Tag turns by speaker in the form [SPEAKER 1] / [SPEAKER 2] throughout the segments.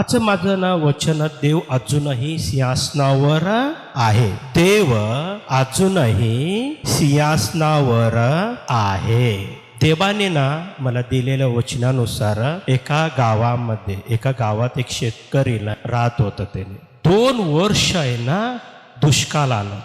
[SPEAKER 1] आजचं माझं ना वचन, देव अजूनही सिंहासनावर आहे. देव अजूनही सिंहासनावर आहे. देवाने ना मला दिलेल्या वचनानुसार एका गावात एक शेतकरी राहत होता. त्याने 2 वर्ष आहे ना दुष्काळ आला.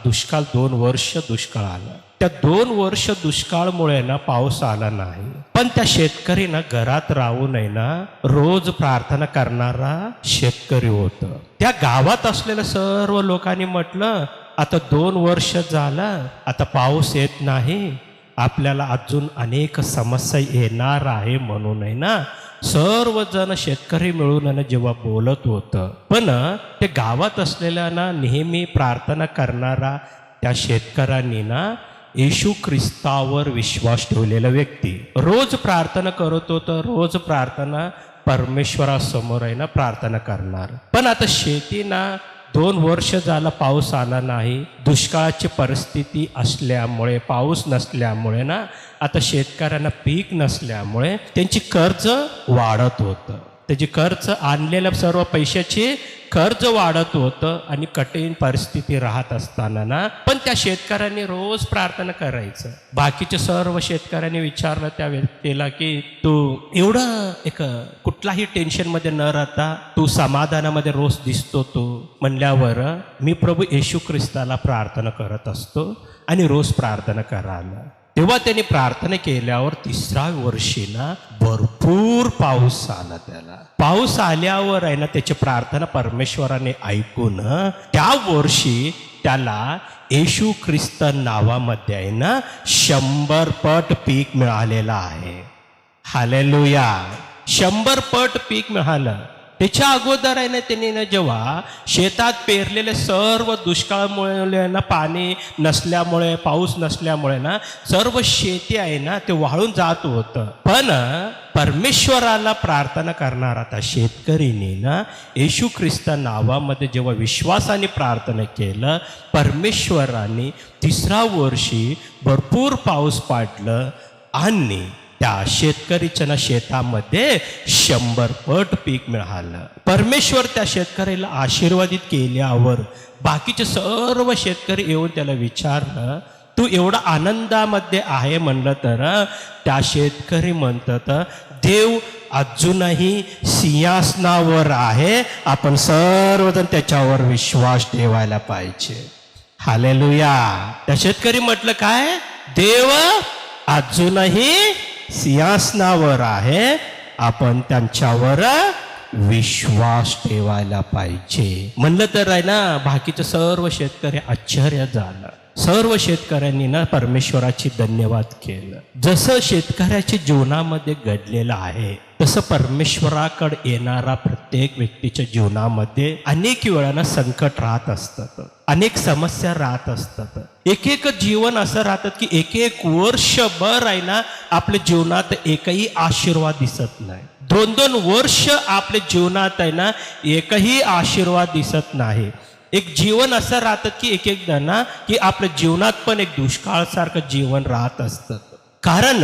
[SPEAKER 1] 2 वर्ष दुष्काळ आला. त्या 2 वर्ष दुष्काळमुळे ना पाऊस आला नाही. पण त्या शेतकरीनं घरात राहून आहे ना रोज प्रार्थना करणारा शेतकरी होता. त्या गावात असलेल्या सर्व लोकांनी म्हटलं, आता 2 वर्ष झालं, आता पाऊस येत नाही, आपल्याला अजून अनेक समस्या येणार आहे. म्हणून आहे ना सर्वजण शेतकरी मिळून जेव्हा बोलत होतं, पण ते गावात असलेल्या ना नेहमी प्रार्थना करणारा त्या शेतकऱ्यांनी ना येशू ख्रिस्तावर विश्वास ठेवलेला व्यक्ती रोज प्रार्थना करत होतं. रोज प्रार्थना परमेश्वरासमोर आहे ना प्रार्थना करणार. पण आता शेती ना 2 वर्ष झाला पाऊस आला नाही. दुष्काळाची परिस्थिती असल्यामुळे, पाऊस नसल्यामुळे ना आता शेतकऱ्यांना पीक नसल्यामुळे त्यांची कर्ज वाढत होतं. त्याची कर्ज आणलेल्या सर्व पैशाची कर्ज वाढत होतं आणि कठीण परिस्थिती राहत असताना ना पण त्या शेतकऱ्यांनी रोज प्रार्थना करायचं. बाकीच्या सर्व शेतकऱ्यांनी विचारलं त्या व्यक्तीला की तू एवढं कुठलाही टेन्शनमध्ये न राहता तू समाधानामध्ये रोज दिसतो तू. म्हणल्यावर मी प्रभू येशू ख्रिस्ताला प्रार्थना करत असतो आणि रोज प्रार्थना करायला. तेव्हा त्यांनी प्रार्थना केल्यावर 3ऱ्या वर्षी ना भरपूर पाऊस आला. त्याला पाऊस आल्यावर आहे ना त्याची प्रार्थना परमेश्वराने ऐकून त्या वर्षी त्याला येशू ख्रिस्त नावामध्ये आहे ना 100 पट पीक मिळालेलं आहे. हालेलुया. 100 पट पीक मिळालं. त्याच्या अगोदर आहे ना त्यांनी ना जेव्हा शेतात पेरलेले सर्व दुष्काळामुळे ना पाणी नसल्यामुळे, पाऊस नसल्यामुळे ना सर्व शेती आहे ना ते वाळून जात होतं. पण परमेश्वराला प्रार्थना करणारा आता शेतकरीने ना येशू ख्रिस्त नावामध्ये जेव्हा विश्वासाने प्रार्थना केलं, परमेश्वराने 3ऱ्या वर्षी भरपूर पाऊस पाडलं आणि त्या शेतकरीच्या ना शेतामध्ये 100 पट पीक मिळालं. परमेश्वर त्या शेतकऱ्याला आशीर्वादित केल्यावर बाकीचे सर्व शेतकरी येऊन त्याला विचारलं, तू एवढा आनंदामध्ये आहे म्हणलं तर त्या शेतकरी म्हणतात, देव अजूनही सिंहासनावर आहे, आपण सर्वजण त्याच्यावर विश्वास ठेवायला पाहिजे. हालेलुया. त्या शेतकरी म्हटलं काय, देव अजूनही सिंहासनावर आहे, आपण त्यांच्यावर विश्वास ठेवायला पाहिजे. म्हणलं तर आहे ना बाकीचं सर्व शेतकरी आश्चर्य झालं. सर्व शेतकऱ्यांनी ना परमेश्वराची धन्यवाद केलं. जसं शेतकऱ्याच्या जीवनामध्ये घडलेलं आहे तसं परमेश्वराकडे येणारा प्रत्येक व्यक्तीच्या जीवनामध्ये अनेक वेळानं संकट राहत असतात, अनेक समस्या राहत असतात. एक जीवन असं राहतात की एक वर्षभर आहे ना आपल्या जीवनात एकही आशीर्वाद दिसत नाही. 2 वर्ष आपल्या जीवनात आहे ना एकही आशीर्वाद दिसत नाही. एक जीवन असं राहतं की एकदा ना की आपल्या जीवनात पण एक दुष्काळासारखं जीवन राहत असतं. कारण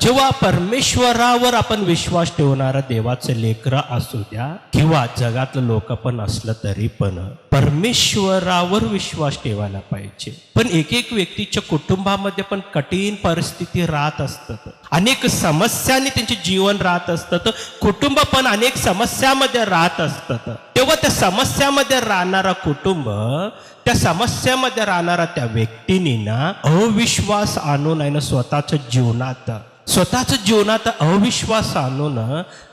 [SPEAKER 1] जेव्हा परमेश्वरावर आपण विश्वास ठेवणारा देवाचे लेकरं असू द्या किंवा जगातलं लोक पण असलं तरी पण परमेश्वरावर विश्वास ठेवायला पाहिजे. पण एक व्यक्तीच्या कुटुंबामध्ये पण कठीण परिस्थिती राहत असतात, अनेक समस्यांनी त्यांचे जीवन राहत असतात, कुटुंब पण अनेक समस्यामध्ये राहत असतात. तेव्हा त्या समस्यामध्ये राहणारा कुटुंब, त्या समस्यामध्ये राहणारा त्या व्यक्तीने ना अविश्वास आणून आहे ना स्वतःच्या जीवनात अविश्वास आणून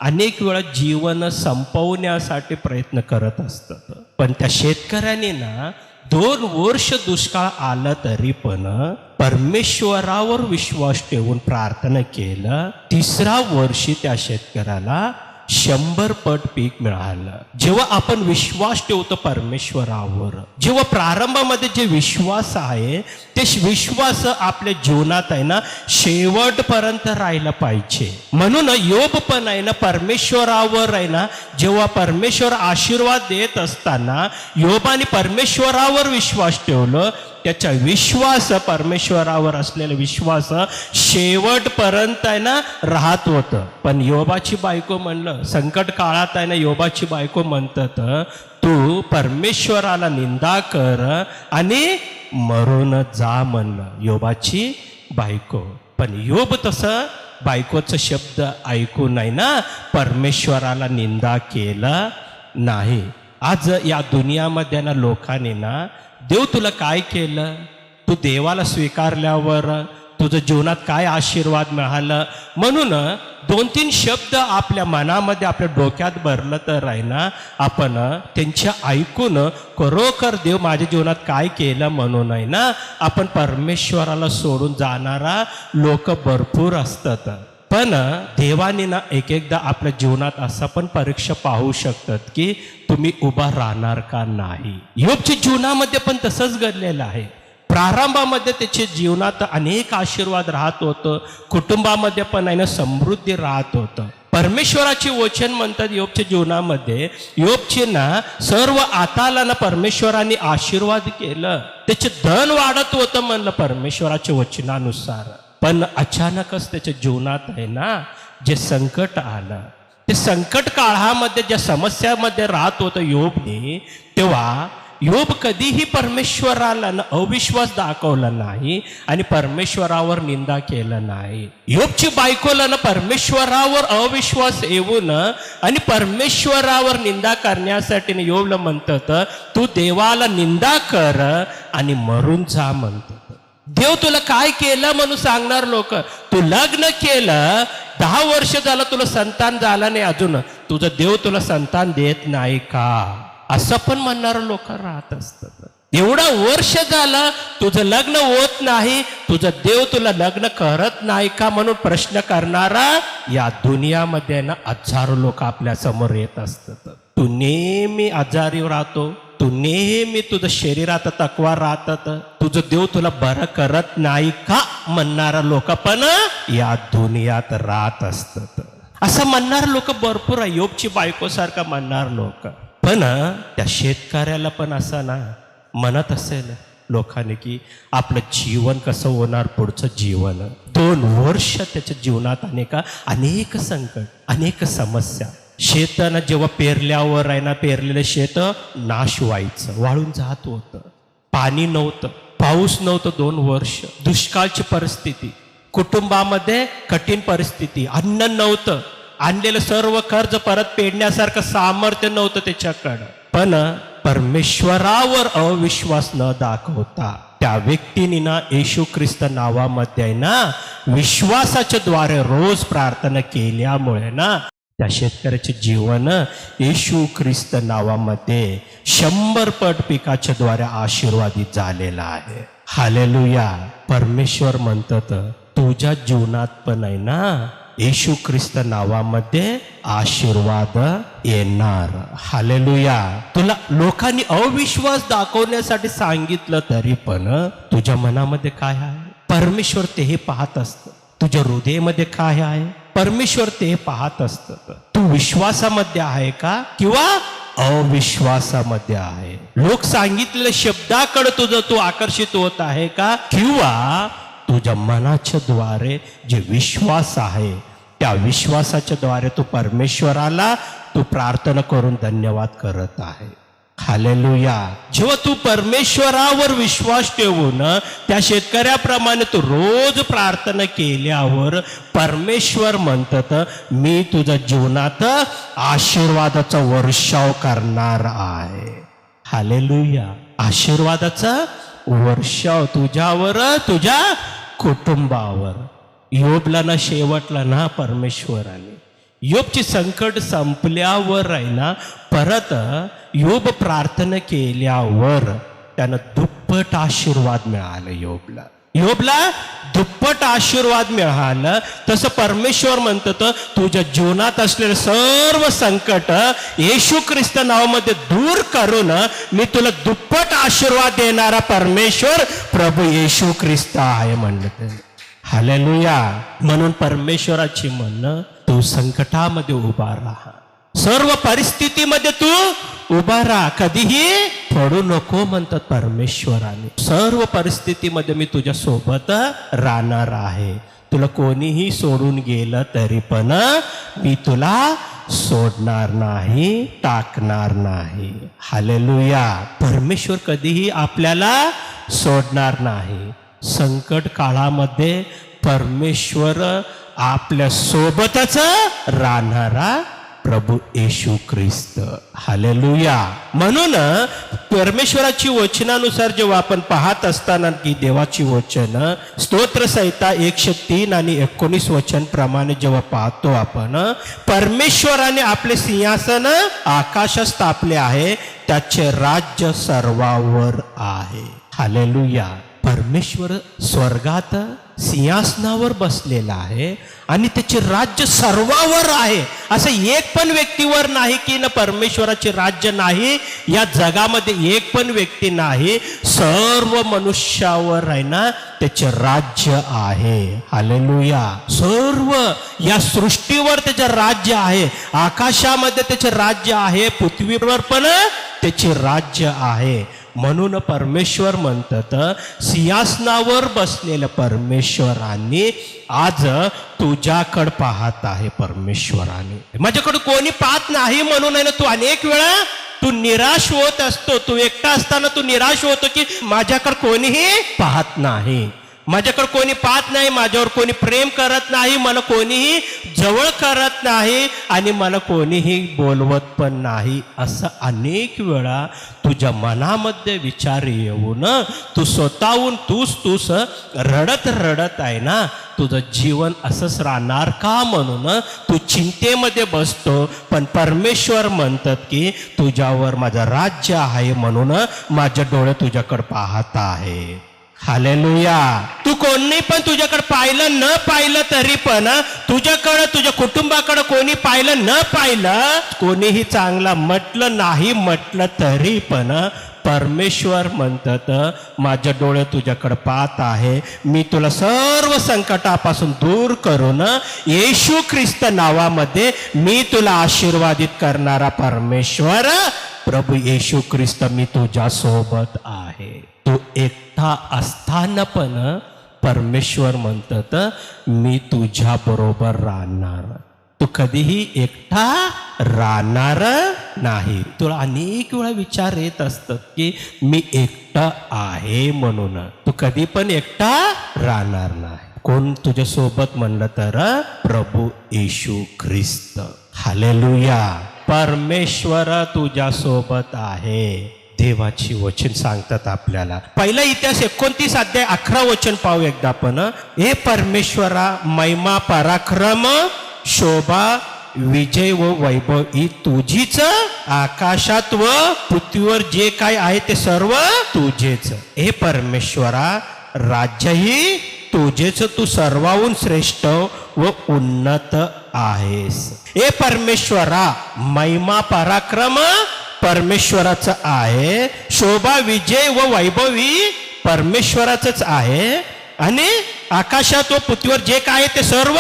[SPEAKER 1] अनेक वेळा जीवन संपवण्यासाठी प्रयत्न करत असतात. पण त्या शेतकऱ्याने ना 2 वर्ष दुष्काळ आला तरी पण परमेश्वरावर विश्वास ठेवून प्रार्थना केलं. 3ऱ्या वर्षी त्या शेतकऱ्याला 100 पट पीक मिळालं. जेव्हा आपण विश्वास ठेवतो परमेश्वरावर, जेव्हा प्रारंभामध्ये जे विश्वास आहे ते विश्वास आपल्या जीवनात आहे ना शेवटपर्यंत राहिला पाहिजे. म्हणून योब पण आहे ना परमेश्वरावर आहे ना जेव्हा परमेश्वर आशीर्वाद देत असताना योबाने परमेश्वरावर विश्वास ठेवलं. त्याचा विश्वास, परमेश्वरावर असलेला विश्वास शेवटपर्यंत आहे ना राहत होतं. पण योबाची बायको म्हणलं, संकट काळात आहे ना योबाची बायको म्हणतात, तू परमेश्वराला निंदा कर आणि मरून जा म्हणलं योबाची बायको. पण योब तसं बायकोचं शब्द ऐकून नाही ना परमेश्वराला निंदा केलं नाही. आज या दुनियामध्ये ना लोकांनी ना देव तुला काय केलं, तू देवाला स्वीकारल्यावर तुझं जीवनात काय आशीर्वाद मिळालं म्हणून 2-3 शब्द आपल्या मनामध्ये आपल्या डोक्यात भरलं तर आहे ना आपण त्यांच्या ऐकून खरोखर देव माझ्या जीवनात काय केलं म्हणून आहे ना आपण परमेश्वराला सोडून जाणारा लोक भरपूर असतात. पण देवाने ना एकदा आपल्या जीवनात असं पण परीक्षा पाहू शकतात की तुम्ही उभा राहणार का नाही. योबच्या जीवनामध्ये पण तसंच घडलेलं आहे. प्रारंभामध्ये त्याच्या जीवनात अनेक आशीर्वाद राहत होतं, कुटुंबामध्ये पण आहे ना समृद्धी राहत होतं. परमेश्वराचे वचन म्हणतात योबच्या जीवनामध्ये योबचे ना सर्व आताला ना परमेश्वराने आशीर्वाद केलं, त्याचे धन वाढत होतं म्हणलं परमेश्वराच्या वचनानुसार. पण अचानकच त्याच्या जीवनात आहे ना जे संकट आलं, ते संकट काळामध्ये ज्या समस्यामध्ये राहत होतं योबने, तेव्हा योब कधीही परमेश्वराला अविश्वास दाखवला नाही आणि परमेश्वरावर निंदा केलं नाही. योबची बायकोला ना परमेश्वरावर अविश्वास येऊन आणि परमेश्वरावर निंदा करण्यासाठी योबला म्हणतात तू देवाला निंदा कर आणि मरून जा म्हणतात. देव तुला काय केलं म्हणून सांगणार लोक. तू लग्न केलं, 10 वर्ष झालं तुला संतान झाला नाही अजून, तुझं देव तुला संतान देत नाही का असं पण म्हणणारं लोक राहत असतात. एवढं वर्ष झालं तुझं लग्न होत नाही, तुझं देव तुला लग्न करत नाही का म्हणून प्रश्न करणारा या दुनियामध्ये ना हजारो लोक आपल्या समोर येत असतात. तू नेहमी आजारी राहतो, तू नेहमी तुझं शरीरात तकवा राहतात, तुझं देव तुला बरं करत नाही का म्हणणारा लोक पण या दुनियात राहत असतात. असं म्हणणारे लोक भरपूर आहे. योबची बायको सारखा म्हणणार लोक. पण त्या शेतकऱ्याला पण असं ना म्हणत असेल लोकांनी की आपलं जीवन कसं होणार, पुढचं जीवन. 2 वर्ष त्याच्या जीवनात अनेक संकट, अनेक समस्या. शेतानं जेव्हा पेरल्यावर आहे ना पेरलेलं शेत नाश व्हायचं, वाळून जात होतं, पाणी नव्हतं, पाऊस नव्हतं 2 वर्ष, दुष्काळची परिस्थिती, कुटुंबामध्ये कठीण परिस्थिती, अन्न नव्हतं, आणलेलं सर्व कर्ज परत फेडण्यासारखं सामर्थ्य नव्हतं त्याच्याकडं. पण परमेश्वरावर अविश्वास न दाखवता त्या व्यक्तीने ना येशू ख्रिस्त नावामध्ये ना विश्वासाच्या द्वारे रोज प्रार्थना केल्यामुळे ना त्या शेतकऱ्याचे जीवन येशू ख्रिस्त नावामध्ये 100 पट पिकाच्या द्वारे आशीर्वादित झालेला आहे. हालेलुया. परमेश्वर म्हणतात तुझ्या जीवनात पण आहे ना येशू ख्रिस्त नावामध्ये आशीर्वाद येणार. हालेलुया. तुला लोकांनी अविश्वास दाखवण्यासाठी सांगितलं तरी पण तुझ्या मनामध्ये काय आहे परमेश्वर तेही पाहत असतं. तुझ्या हृदयामध्ये काय आहे परमेश्वर ते पाहत असतं. तू विश्वासामध्ये आहे का किंवा अविश्वासामध्ये आहे? लोक सांगितलेल्या शब्दाकडे तुझं तू आकर्षित होत आहे का किंवा तुझ्या मनाच्या द्वारे जे विश्वास आहे त्या विश्वासाच्या द्वारे तू परमेश्वराला तू प्रार्थना करून धन्यवाद करत आहे. हालेलुया. जेव्हा तू परमेश्वरावर विश्वास ठेवून त्या शेतकऱ्याप्रमाणे तू रोज प्रार्थना केल्यावर परमेश्वर म्हणतात मी तुझ्या जीवनात आशीर्वादाचा वर्षाव करणार आहे. हालेलुया. आशीर्वादाचा वर्षाव तुझ्यावर, तुझ्या कुटुंबावर. योबला ना शेवटला ना परमेश्वराने योबची संकट संपल्यावर आहे ना परत योब प्रार्थना केल्यावर त्यानं दुप्पट आशीर्वाद मिळाला. योबला दुप्पट आशीर्वाद मिळालं. तसं परमेश्वर म्हणतात तुझ्या जीवनात असलेले सर्व संकट येशू ख्रिस्त नावामध्ये दूर करून मी तुला दुप्पट आशीर्वाद देणारा परमेश्वर प्रभू येशू ख्रिस्त आहे म्हणलं. हालेलुया. म्हणून परमेश्वराची म्हणणं तू संकटामध्ये उभा राहा, सर्व परिस्थितीमध्ये तू उभा राहा, कधीही पडू नको म्हणतात परमेश्वराने. सर्व परिस्थितीमध्ये मी तुझ्या सोबत राहणार आहे. तुला कोणीही सोडून गेलं तरी पण मी तुला सोडणार नाही, टाकणार नाही. हालेलुया. परमेश्वर कधीही आपल्याला सोडणार नाही. संकट काळामध्ये परमेश्वर आपल्या सोबतच राहणारा प्रभू येशू ख्रिस्त. हालेलुया. म्हणून परमेश्वराची वचनानुसार जेव्हा आपण पाहत असताना की देवाची वचन स्तोत्रसंहिता 103 आणि 19 वचन प्रमाणे जेव्हा पाहतो आपण, परमेश्वराने आपले सिंहासन आकाशात स्थापले आहे, त्याचे राज्य सर्वावर आहे. हालेलुया. परमेश्वर स्वर्गात सिंहासनावर बसलेला आहे आणि त्याचे राज्य सर्वावर आहे. असं एक पण व्यक्तीवर नाही की ना परमेश्वराचे राज्य नाही. या जगामध्ये एक पण व्यक्ती नाही, सर्व मनुष्यावर आहे ना त्याचे राज्य आहे. हालेलुया. सर्व या सृष्टीवर त्याचे राज्य आहे. आकाशामध्ये त्याचे राज्य आहे, पृथ्वीवर पण त्याचे राज्य आहे. म्हणून परमेश्वर म्हणतात, सिंहासनावर बसलेल्या परमेश्वरांनी आज तुझ्याकडे पाहत आहे. परमेश्वराने माझ्याकडे कोणी पाहत नाही म्हणून आहे ना तू अनेक वेळा तू निराश होत असतो. तू एकटा असताना तू निराश होतो की माझ्याकडे कोणीही पाहत नाही, माझ्याकडे कोणी पाहत नाही, माझ्यावर कोणी प्रेम करत नाही, मला कोणीही जवळ करत नाही आणि मला कोणीही बोलवत पण नाही. असं अनेक वेळा तुझ्या मनामध्ये विचार येऊन तू स्वतःहून तूच रडत रडत आहे ना तुझं जीवन असंच राहणार का म्हणून तू चिंतेमध्ये बसतो. पण परमेश्वर म्हणतात की तुझ्यावर माझं राज्य आहे म्हणून माझे डोळे तुझ्याकडे पाहत आहे. हालेलुया. तू कोणी पण तुझ्याकडे पाहिलं न पाहिलं तरी पण तुझ्याकडं तुझ्या कुटुंबाकडे कोणी पाहिलं न पाहिलं, कोणीही चांगला म्हटलं नाही म्हटलं तरी पण परमेश्वर म्हणतात माझे डोळे तुझ्याकडे पाहत आहे. मी तुला सर्व संकटापासून दूर करून येशू ख्रिस्त नावामध्ये मी तुला आशीर्वादित करणारा परमेश्वर प्रभू येशू ख्रिस्त मी तुझ्या सोबत आहे. तू एकटा असताना पण परमेश्वर म्हणतात मी तुझ्या बरोबर राहणार. तू कधीही एकटा राहणार नाही. तुला अनेक वेळा विचार येत असतात की मी एकटा आहे म्हणून. तू कधी पण एकटा राहणार नाही. कोण तुझ्या सोबत म्हणलं तर प्रभू येशू ख्रिस्त. हालेलुया. परमेश्वर तुझ्या सोबत आहे. देवाची वचन सांगतात आपल्याला. पहिला इतिहास 29 अध्याय 11 वचन पाहू एकदा आपण. हे परमेश्वरा, महिमा, पराक्रम, शोभा, विजय व वैभव ही तुझीच. आकाशात व पृथ्वीवर जे काय आहे ते सर्व तुझेच. हे परमेश्वरा, राज्यही तुझेच. तू सर्वाहून श्रेष्ठ व उन्नत आहेस. हे परमेश्वरा, महिमा, पराक्रम परमेश्वराचं आहे, शोभा, विजय व वैभव ही परमेश्वराचंच आहे आणि आकाशात व पृथ्वीवर जे काय आहे ते सर्व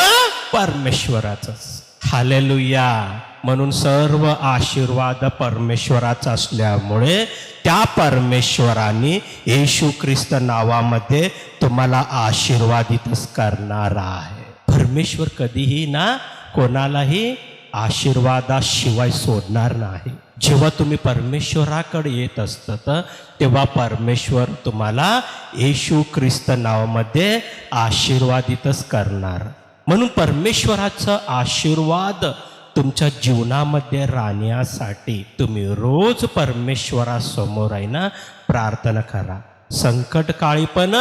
[SPEAKER 1] परमेश्वराचंच. हालेलुया. म्हणून सर्व आशीर्वाद परमेश्वराचा असल्यामुळे त्या परमेश्वराने येशू ख्रिस्त नावामध्ये तुम्हाला आशीर्वादितच करणार आहे. परमेश्वर कधीही ना कोणालाही आशीर्वादाशिवाय सोडणार नाही. जेव्हा तुम्ही परमेश्वराकडे येत असतात तेव्हा परमेश्वर तुम्हाला येशू ख्रिस्त नावामध्ये आशीर्वादितच करणार. म्हणून परमेश्वराचा आशीर्वाद तुमच्या जीवनामध्ये राहण्यासाठी तुम्ही रोज परमेश्वरासमोर आहे ना प्रार्थना करा. संकट काळी पण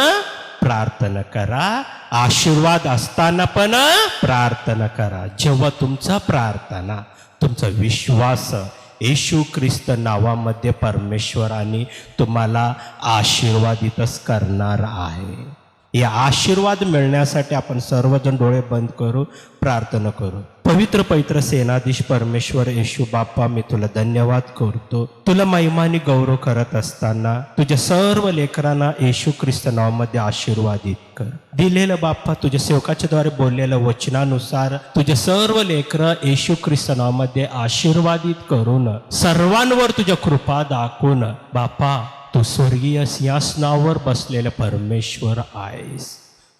[SPEAKER 1] प्रार्थना करा, आशीर्वाद असताना पण प्रार्थना करा. जेव्हा तुमचा प्रार्थना, तुमचा विश्वास येशू ख्रिस्त नावामध्ये परमेश्वराने तुम्हाला आशीर्वादितच करणार आहे. या आशीर्वाद मिळण्यासाठी आपण सर्वजण डोळे बंद करू, प्रार्थना करू. पवित्र पवित्र सेनाधीश परमेश्वर येशू बाप्पा, मी तुला धन्यवाद करतो. तुला महिमानी गौरव करत असताना तुझ्या सर्व लेकरांना येशू ख्रिस्त नावामध्ये आशीर्वादित कर. दिलेलं बाप्पा तुझ्या सेवकाच्या द्वारे बोललेल्या वचनानुसार तुझ्या सर्व लेकरं येशू ख्रिस्त नावामध्ये आशीर्वादित करून सर्वांवर तुझ्या कृपा दाखवून बाप्पा तू स्वर्गीय सिंहासनावर बसलेला परमेश्वर आहेस.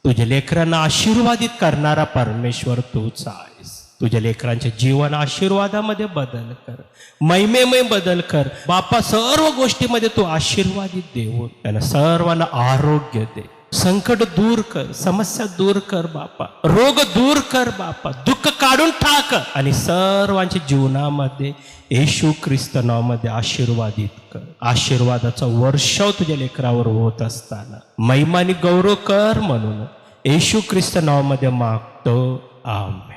[SPEAKER 1] तुझ्या लेकरांना आशीर्वादित करणारा परमेश्वर तूच आहेस. तुझ्या लेकरांचे जीवन आशीर्वादामध्ये बदल कर, महिमेमय बदल कर बाप्पा. सर्व गोष्टीमध्ये तू आशीर्वादित देऊन त्यांना सर्वांना आरोग्य दे. संकट दूर कर, समस्या दूर कर बाप्पा, रोग दूर कर बाप्पा, दुःख काढून टाक आणि सर्वांच्या जीवनामध्ये येशू ख्रिस्त नावामध्ये आशीर्वादित कर. आशीर्वादाचा वर्षाव तुझ्या लेकरावर होत असताना महिमानी गौरव कर म्हणून येशू ख्रिस्त नावामध्ये मागतो. आमेन.